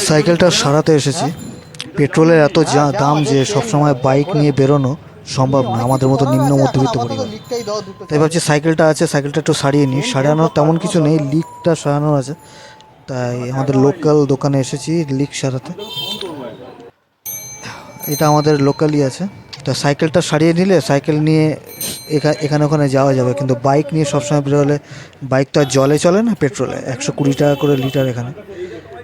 সাইকেলটা সারাতে এসেছি। পেট্রোলের এত দাম যে সবসময় বাইক নিয়ে বেরোনো সম্ভব না আমাদের মতো নিম্ন মধ্যবিত্ত পরিবার। তাই ভাবছি সাইকেলটা আছে, সাইকেলটা একটু সারিয়ে নিই। সারানোর তেমন কিছু নেই, লিকটা সারানোর আছে। তাই আমাদের লোকাল দোকানে এসেছি লিক সারাতে। এটা আমাদের লোকালই আছে। তা সাইকেলটা সারিয়ে নিলে সাইকেল নিয়ে এখানে ওখানে যাওয়া যাবে, কিন্তু বাইক নিয়ে সবসময় বেরোলে বাইক তো আর জলে চলে না, পেট্রোলে 120 টাকা করে লিটার এখানে।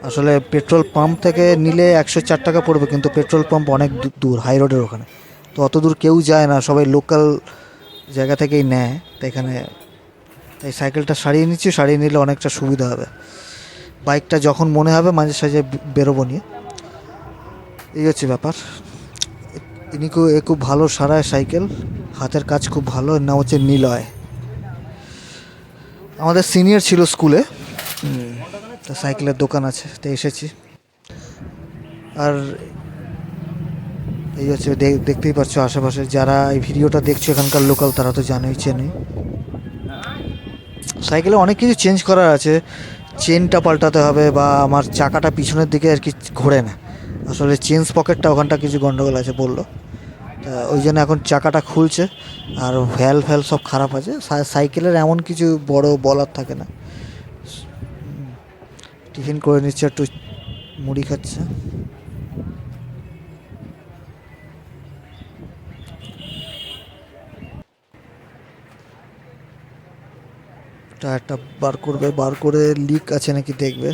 আসলে পেট্রোল পাম্প থেকে নিলে 104 টাকা পড়বে, কিন্তু পেট্রোল পাম্প অনেক দূর, হাই রোডের ওখানে। তো অত দূর কেউ যায় না, সবাই লোকাল জায়গা থেকেই নেয়। তো এখানে তাই সাইকেলটা সারিয়ে নিচ্ছি, সারিয়ে নিলে অনেকটা সুবিধা হবে। বাইকটা যখন মনে হবে মাঝে সাঝে বেরোবো নিয়ে, এই হচ্ছে ব্যাপার। খুব ভালো সারায় সাইকেল, হাতের কাজ খুব ভালো। এর নাম হচ্ছে নিলয়, আমাদের সিনিয়র ছিল স্কুলে। তা সাইকেলের দোকান আছে, তো এসেছি। আর এই হচ্ছে দেখতেই পাচ্ছ আশেপাশে যারা এই ভিডিওটা দেখছো এখানকার লোকাল, তারা তো জানোই, চেনে। সাইকেলে অনেক কিছু চেঞ্জ করার আছে। চেনটা পাল্টাতে হবে, বা আমার চাকাটা পিছনের দিকে আর কি ঘোরে না, আসলে চেন পকেটটা ওখানটা কিছু গন্ডগোল আছে বললো। তা ওই জন্য এখন চাকাটা খুলছে, আর ভ্যাল সব খারাপ আছে। সাইকেলের এমন কিছু বড় বলার থাকে না। টিফিন করে নিচ্ছে, একটু মুড়ি খাচ্ছে। টায়ারটা বার করবে, বার করে লিক আছে নাকি দেখবে।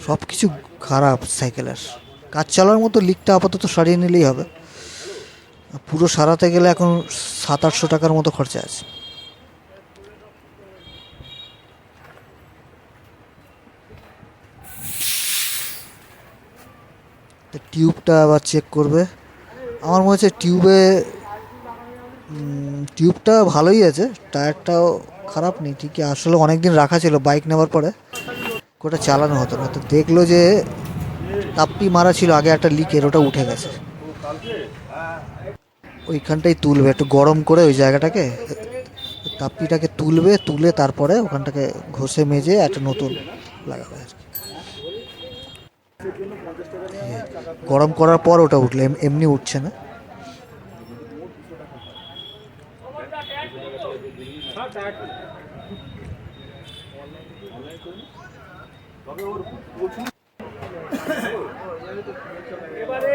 সব কিছু খারাপ সাইকেলের, কাজ চালার মতো লিকটা আপাতত সারিয়ে নিলেই হবে। পুরো সারাতে গেলে এখন 700-800 টাকার মতো খরচা আছে। টিউবটা আবার চেক করবে। আমার মনে হচ্ছে টিউবটা ভালোই আছে, টায়ারটাও খারাপ নেই ঠিকই। আসলে অনেক দিন রাখা ছিল, বাইক নেওয়ার পরে ওটা চালানো হতো না। তো দেখলো যে তাপ্পি মারা ছিল আগে একটা লিকের, ওটা উঠে গেছে। ওইখানটাই তুলবে, একটু গরম করে ওই জায়গাটাকে, তাপ্পিটাকে তুলবে, তুলে তারপরে ওখানটাকে ঘষে মেজে একটা নতুন লাগাবে আর কি। গরম করার পর ওটা উঠলে, এমনি উঠছে না। এবারে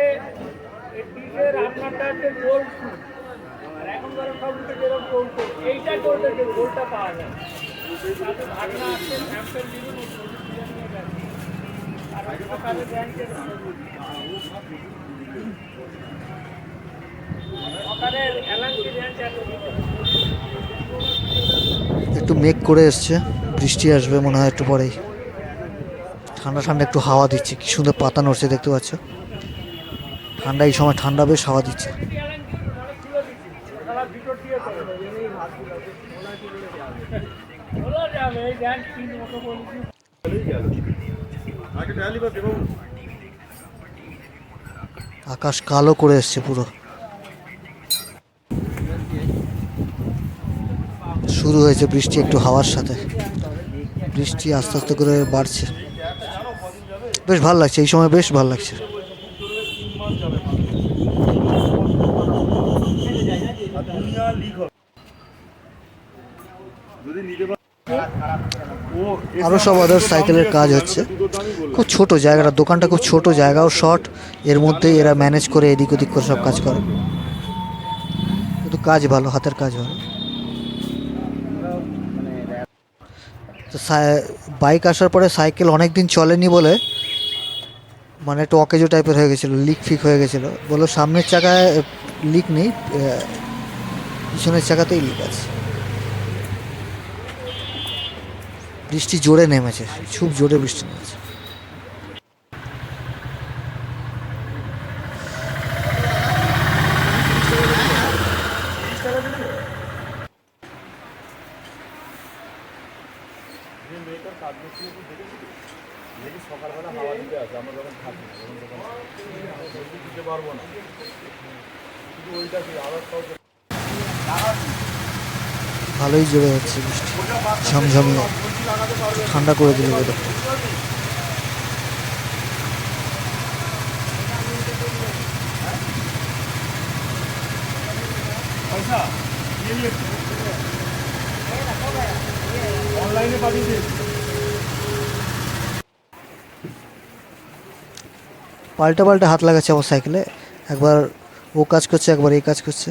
রান্নাটা হচ্ছে গোল, আর এখনকার সব যেরকম চলছে এইটা চলছে, যে গোলটা পাওয়া যায় তাতে ভাগনা আসছে স্যামসেল বিভিন্ন আর সকালে ব্যাংকের সকালের এলানকি ব্যাংক একটু মেঘ করে এসছে, বৃষ্টি আসবে মনে হয় একটু পরেই। ঠান্ডা ঠান্ডা একটু হাওয়া দিচ্ছে, কি সুন্দর পাতা নড়ছে দেখতে পাচ্ছ। ঠান্ডা, এই সময় ঠান্ডা বেশ হাওয়া দিচ্ছে। আকাশ কালো করে এসছে পুরো, শুরু হয়েছে বৃষ্টি একটু হাওয়ার সাথে। বৃষ্টি আস্তে আস্তে করে বাড়ছে, বেশ ভালো লাগছে এই সময়, বেশ ভালো লাগছে। আরও সব আদার সাইকেলের কাজ হচ্ছে। খুব ছোট জায়গাটা, দোকানটা খুব ছোট, জায়গাও শর্ট, এর মধ্যেই এরা ম্যানেজ করে এদিক ওদিক করে সব কাজ করে। কিন্তু কাজ ভালো, হাতের কাজ ভালো। তো বাইক আসার পরে সাইকেল অনেক দিন চলেনি বলে মানে একটু অকেজো টাইপের হয়ে গেছিলো, লিক ফিক হয়ে গেছিলো। বললো সামনের চাকায় লিক নেই, পিছনের চাকাতেই লিক আছে। বৃষ্টি জোরে নেমেছে, খুব জোরে বৃষ্টি নেমেছে। সকালবেলা হাওয়া দিতে আছে, আমরা যখন থাকি যখন দিতে পারবো না, কিন্তু ওইটা কি আবার ভালোই জোরে যাচ্ছে বৃষ্টি, ঝমঝমিয়ে ঠান্ডা করে দিল ওটা। পয়সা অনলাইনে পাঠিয়ে দিন। পাল্টে পাল্টে হাত লাগাচ্ছে আমার সাইকেলে, একবার ও কাজ করছে একবার এই কাজ করছে।